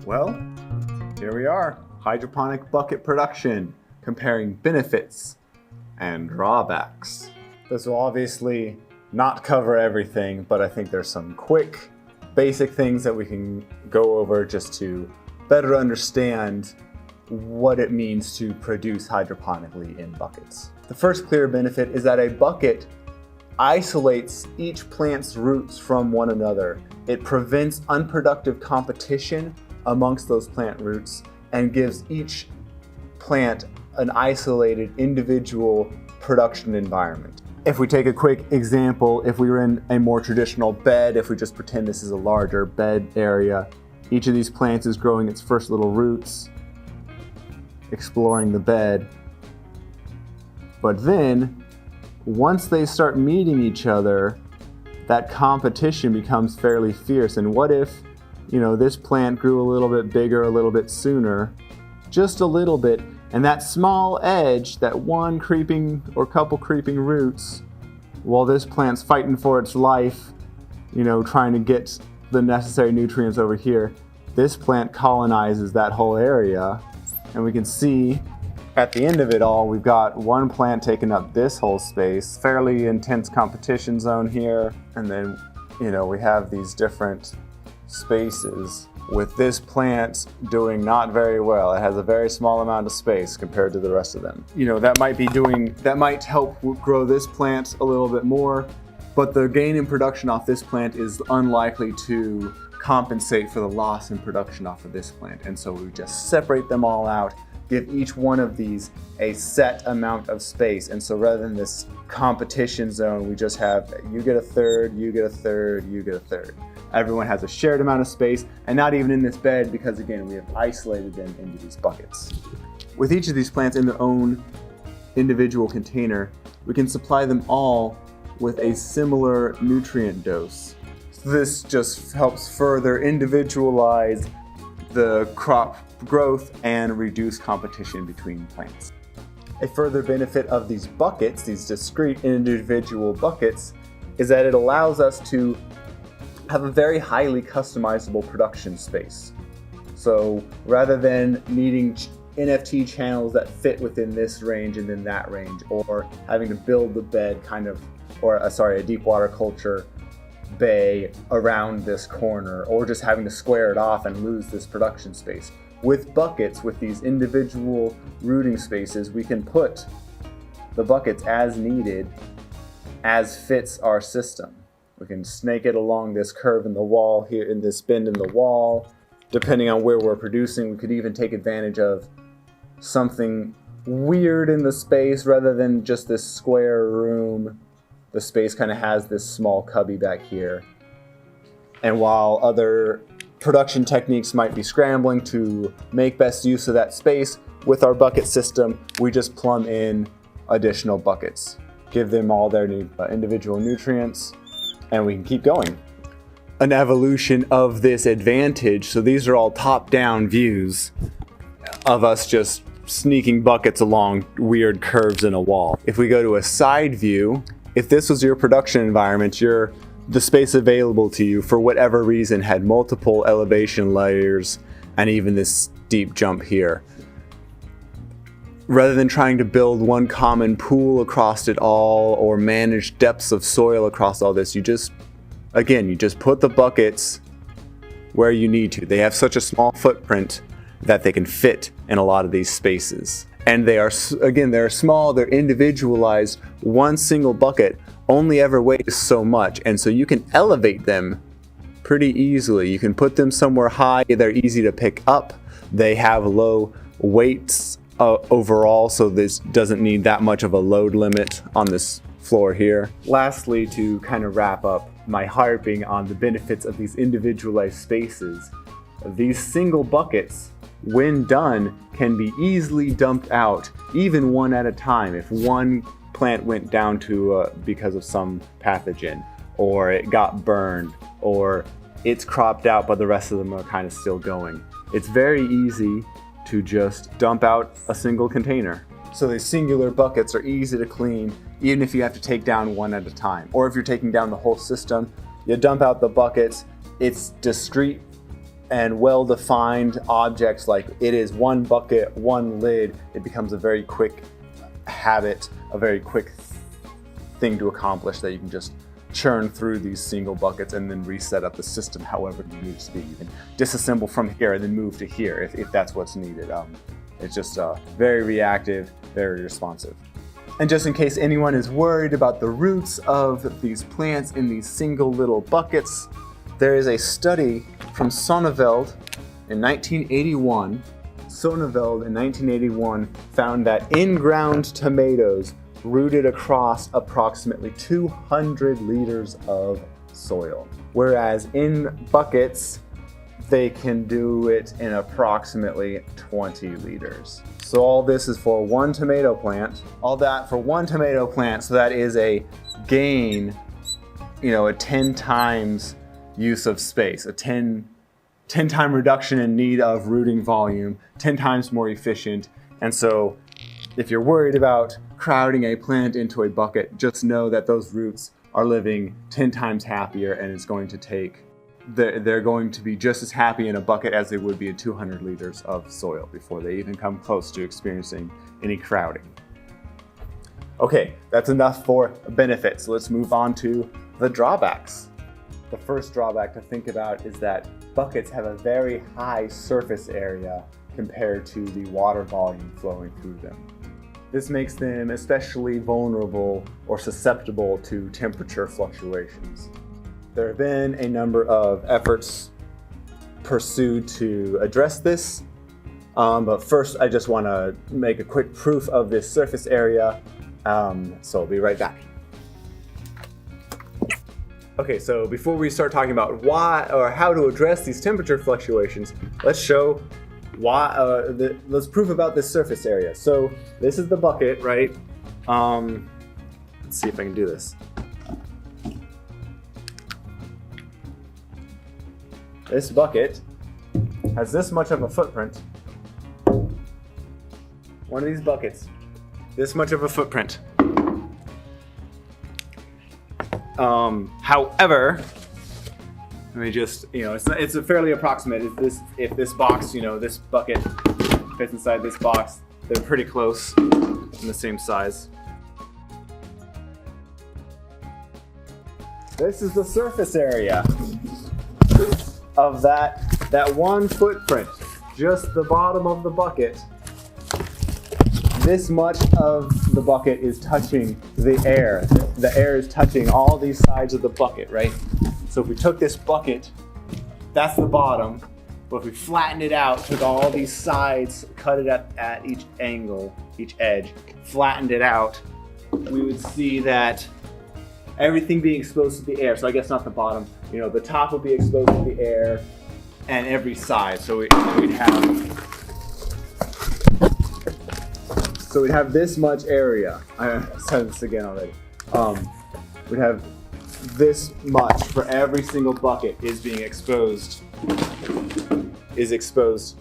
Well, here we are, hydroponic bucket production, comparing benefits and drawbacks. This will obviously not cover everything, but I think there's some quick, basic things that we can go over just to better understand what it means to produce hydroponically in buckets. The first clear benefit is that a bucket isolates each plant's roots from one another. It prevents unproductive competition amongst those plant roots and gives each plant an isolated individual production environment. If we take a quick example, if we were in a more traditional bed, if we just pretend this is a larger bed area, each of these plants is growing its first little roots, exploring the bed. But then, once they start meeting each other, that competition becomes fairly fierce. And what if, this plant grew a little bit bigger, a little bit sooner, just a little bit, and that small edge, that one creeping or couple creeping roots, while this plant's fighting for its life, trying to get the necessary nutrients over here, this plant colonizes that whole area. And we can see at the end of it all, we've got one plant taking up this whole space, fairly intense competition zone here. And then, we have these different spaces with this plant doing not very well. It has a very small amount of space compared to the rest of them. That might help grow this plant a little bit more, but the gain in production off this plant is unlikely to compensate for the loss in production off of this plant. And so we just separate them all out, give each one of these a set amount of space. And so rather than this competition zone, we just have, you get a third, you get a third, you get a third. Everyone has a shared amount of space, and not even in this bed, because again, we have isolated them into these buckets. With each of these plants in their own individual container, we can supply them all with a similar nutrient dose. So this just helps further individualize the crop growth and reduce competition between plants. A further benefit of these buckets, these discrete individual buckets, is that it allows us to have a very highly customizable production space. So rather than needing NFT channels that fit within this range and then that range, or having to build the bed a deep water culture bay around this corner, or just having to square it off and lose this production space. With buckets, with these individual rooting spaces, we can put the buckets as needed, as fits our system. We can snake it along this curve in the wall here, in this bend in the wall. Depending on where we're producing, we could even take advantage of something weird in the space rather than just this square room. The space kind of has this small cubby back here. And while other production techniques might be scrambling to make best use of that space, with our bucket system, we just plumb in additional buckets, give them all their individual nutrients, and we can keep going. An evolution of this advantage, so these are all top-down views of us just sneaking buckets along weird curves in a wall. If we go to a side view, if this was your production environment, the space available to you for whatever reason had multiple elevation layers and even this steep jump here. Rather than trying to build one common pool across it all or manage depths of soil across all this, you just put the buckets where you need to. They have such a small footprint that they can fit in a lot of these spaces. And they're small, they're individualized. One single bucket only ever weighs so much, and so you can elevate them pretty easily. You can put them somewhere high, they're easy to pick up, they have low weights overall, so this doesn't need that much of a load limit on this floor here. Lastly, to kind of wrap up my harping on the benefits of these individualized spaces, these single buckets, when done, can be easily dumped out, even one at a time. If one plant went down because of some pathogen, or it got burned, or it's cropped out but the rest of them are kind of still going, it's very easy to just dump out a single container. So these singular buckets are easy to clean, even if you have to take down one at a time. Or if you're taking down the whole system, you dump out the buckets, it's discrete and well-defined objects like it is one bucket, one lid, it becomes a very quick habit, a very quick thing to accomplish that you can just churn through these single buckets and then reset up the system however it needs to be. You can disassemble from here and then move to here if that's what's needed. It's just very reactive, very responsive. And just in case anyone is worried about the roots of these plants in these single little buckets, there is a study from Sonneveld in 1981. Sonneveld in 1981 found that in-ground tomatoes rooted across approximately 200 liters of soil, whereas in buckets, they can do it in approximately 20 liters. So all this is for one tomato plant, all that for one tomato plant, so that is a gain, a 10 times use of space, a 10 time reduction in need of rooting volume, 10 times more efficient. And so if you're worried about crowding a plant into a bucket, just know that those roots are living 10 times happier, and it's going to take, they're going to be just as happy in a bucket as they would be in 200 liters of soil before they even come close to experiencing any crowding. Okay, that's enough for benefits. Let's move on to the drawbacks. The first drawback to think about is that buckets have a very high surface area compared to the water volume flowing through them. This makes them especially vulnerable or susceptible to temperature fluctuations. There have been a number of efforts pursued to address this, but first I just want to make a quick proof of this surface area, so I'll be right back. Okay, so before we start talking about why or how to address these temperature fluctuations, let's show why. Let's prove about this surface area. So this is the bucket, right? Let's see if I can do this. This bucket has this much of a footprint. One of these buckets, this much of a footprint. However, let me just, it's a fairly approximate. If this box, this bucket fits inside this box, they're pretty close in the same size. This is the surface area of that one footprint, just the bottom of the bucket. This much of the bucket is touching the air. The air is touching all these sides of the bucket, right? So if we took this bucket, that's the bottom, but if we flattened it out, took all these sides, cut it up at each angle, each edge, flattened it out, we would see that everything being exposed to the air. So I guess not the bottom, the top would be exposed to the air and every side. So we'd have this much area. I said this again already. We'd have this much for every single bucket is exposed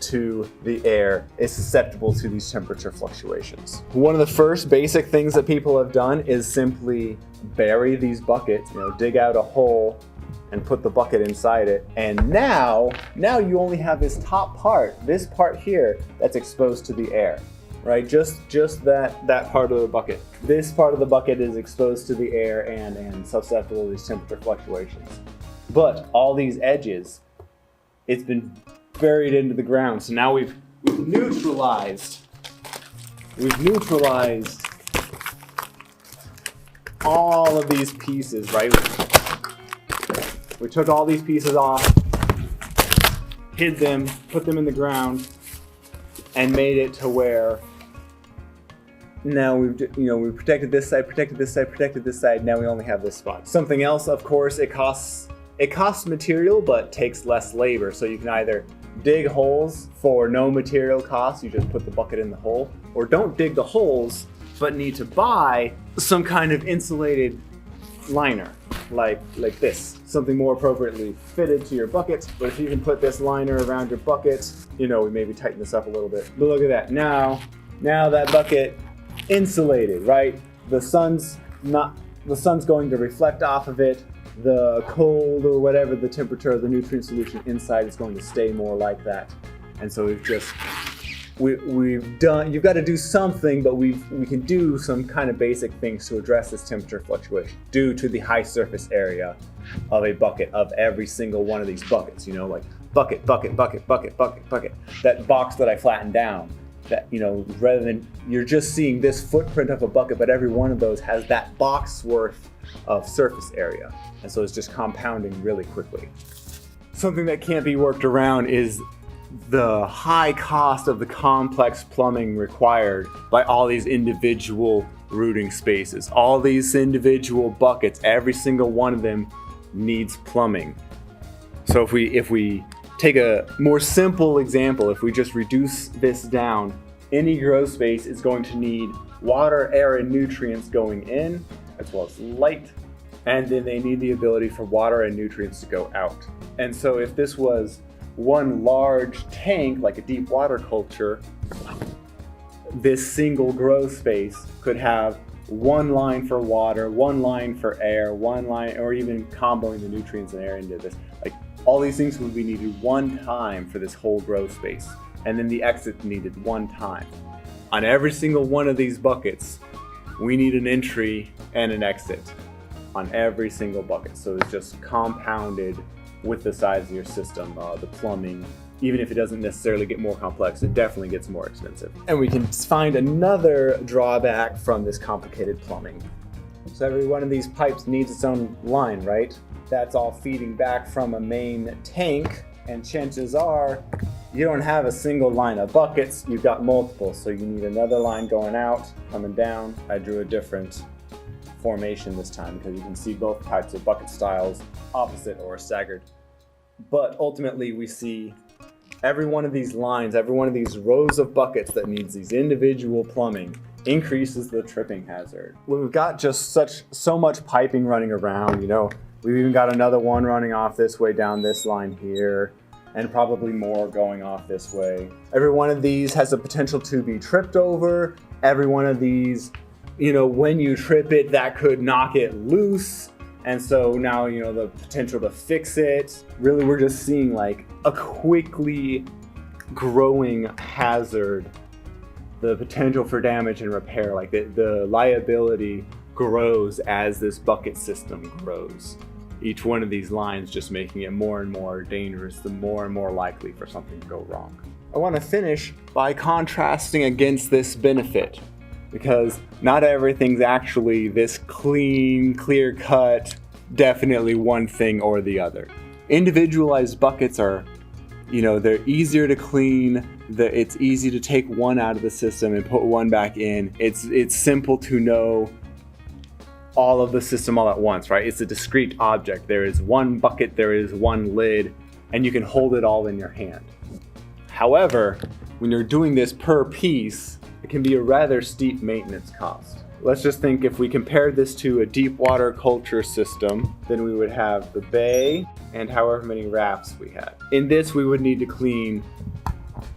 to the air, is susceptible to these temperature fluctuations. One of the first basic things that people have done is simply bury these buckets, dig out a hole and put the bucket inside it. And now you only have this top part, this part here, that's exposed to the air. Right, just that part of the bucket. This part of the bucket is exposed to the air and susceptible to these temperature fluctuations. But all these edges, it's been buried into the ground. So now we've neutralized all of these pieces, right? We took all these pieces off, hid them, put them in the ground, and made it to where now we've protected this side, protected this side, protected this side. Now we only have this spot. Something else, of course, it costs material but takes less labor. So you can either dig holes for no material cost, you just put the bucket in the hole, or don't dig the holes but need to buy some kind of insulated liner like this, something more appropriately fitted to your bucket. But if you can put this liner around your bucket, we maybe tighten this up a little bit. But look at that. Now that bucket insulated, right? The sun's going to reflect off of it. the cold or whatever the temperature of the nutrient solution inside is going to stay more like that. And so we've done, you've got to do something, but we can do some kind of basic things to address this temperature fluctuation due to the high surface area of a bucket, of every single one of these buckets, you know, like bucket, bucket, bucket, bucket, bucket, bucket, that box that I flattened down, that, you know, rather than you're just seeing this footprint of a bucket, but every one of those has that box worth of surface area. And so it's just compounding really quickly. Something that can't be worked around is the high cost of the complex plumbing required by all these individual rooting spaces. All these individual buckets, every single one of them needs plumbing. So if we take a more simple example, if we just reduce this down, any grow space is going to need water, air, and nutrients going in, as well as light, and then they need the ability for water and nutrients to go out. And so if this was one large tank, like a deep water culture, this single grow space could have one line for water, one line for air, one line, or even comboing the nutrients and air into this. Like, all these things would be needed one time for this whole grow space. And then the exit needed one time. On every single one of these buckets, we need an entry and an exit on every single bucket. So it's just compounded with the size of your system. The plumbing, even if it doesn't necessarily get more complex, it definitely gets more expensive. And we can find another drawback from this complicated plumbing. So every one of these pipes needs its own line, right? That's all feeding back from a main tank, and chances are you don't have a single line of buckets, you've got multiple, so you need another line going out, coming down. I drew a different formation this time because you can see both types of bucket styles, opposite or staggered. But ultimately we see every one of these lines, every one of these rows of buckets that needs these individual plumbing increases the tripping hazard. We've got just so much piping running around, you know, we've even got another one running off this way down this line here, and probably more going off this way. Every one of these has the potential to be tripped over. Every one of these, you know, when you trip it, that could knock it loose. And so now, you know, the potential to fix it. Really, we're just seeing like a quickly growing hazard, the potential for damage and repair. Like the liability grows as this bucket system grows. Each one of these lines just making it more and more dangerous, the more and more likely for something to go wrong. I want to finish by contrasting against this benefit, because not everything's actually this clean, clear-cut, definitely one thing or the other. Individualized buckets are, you know, they're easier to clean. It's easy to take one out of the system and put one back in. It's simple to know all of the system all at once, right? It's a discrete object. There is one bucket, there is one lid, and you can hold it all in your hand. However, when you're doing this per piece, it can be a rather steep maintenance cost. Let's just think if we compared this to a deep water culture system, then we would have the bay and however many rafts we had. In this, we would need to clean,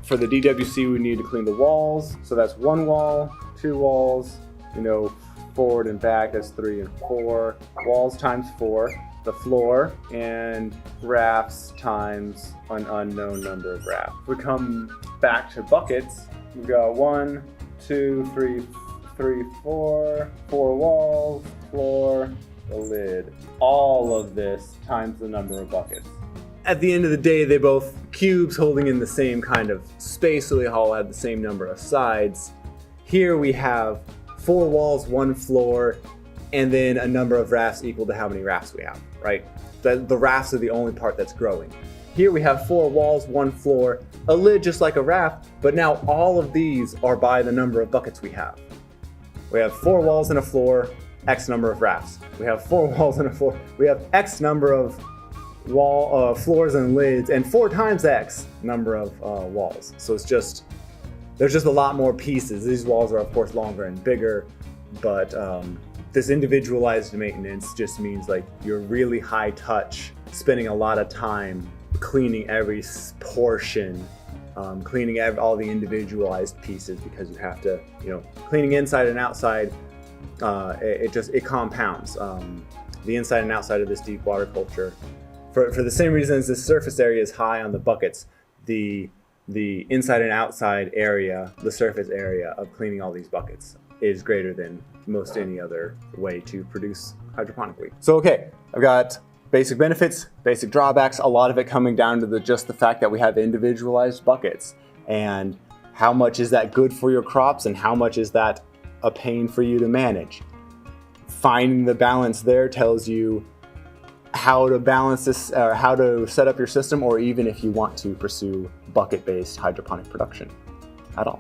for the DWC, we need to clean the walls. So that's one wall, two walls, you know, forward and back, that's 3 and 4. Walls times 4. The floor, and rafts times an unknown number of rafts. If we come back to buckets, we've got 1, 2, 3, 4 walls, floor, the lid. All of this times the number of buckets. At the end of the day, they both cubes holding in the same kind of space, so they all have the same number of sides. Here we have 4 walls, 1 floor, and then a number of rafts equal to how many rafts we have, right? The rafts are the only part that's growing. Here we have 4 walls, 1 floor, a lid just like a raft, but now all of these are by the number of buckets we have. We have 4 walls and a floor, X number of rafts. We have 4 walls and a floor, we have X number of floors and lids, and 4 times X number of walls. So it's just, there's just a lot more pieces. These walls are of course longer and bigger, but this individualized maintenance just means like you're really high touch, spending a lot of time cleaning every portion, cleaning all the individualized pieces, because you have to, you know, cleaning inside and outside, it compounds. the inside and outside of this deep water culture. For the same reasons the surface area is high on the buckets, the inside and outside area, the surface area of cleaning all these buckets is greater than most any other way to produce hydroponically. So okay, I've got basic benefits, basic drawbacks, a lot of it coming down to just the fact that we have individualized buckets, and how much is that good for your crops and how much is that a pain for you to manage. Finding the balance there tells you how to balance this, or how to set up your system, or even if you want to pursue bucket-based hydroponic production at all.